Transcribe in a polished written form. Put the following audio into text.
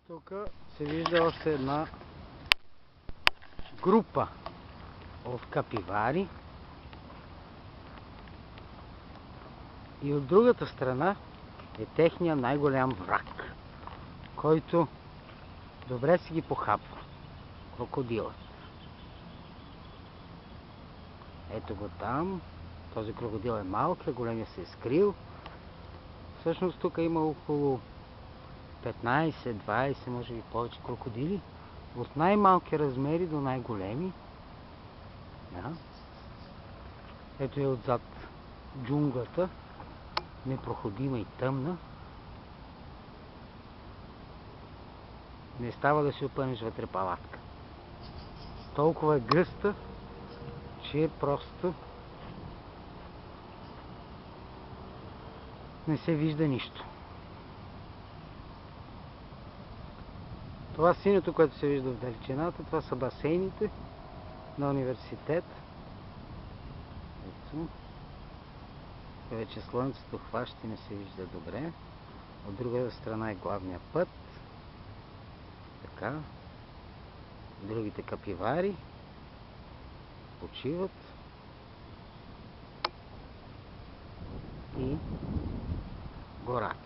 Тук се вижда още една група от капивари и от другата страна е техния най-голям враг, който добре си ги похапва. Крокодилът. Ето го там. Този крокодил е малък, големия се е скрил. Всъщност тук има около 15-20, може би повече крокодили. От най-малки размери до най-големи. Да. Ето е отзад джунглата. Непроходима и тъмна. Не става да си опънеш вътре палатка. Толкова е гъста, че просто не се вижда нищо. Това синьото, което се вижда в далечината, това са басейните на университет. Ето. Вече слънцето хваща и не се вижда добре. От другата страна е главния път. Така. Другите капивари почиват. И гората.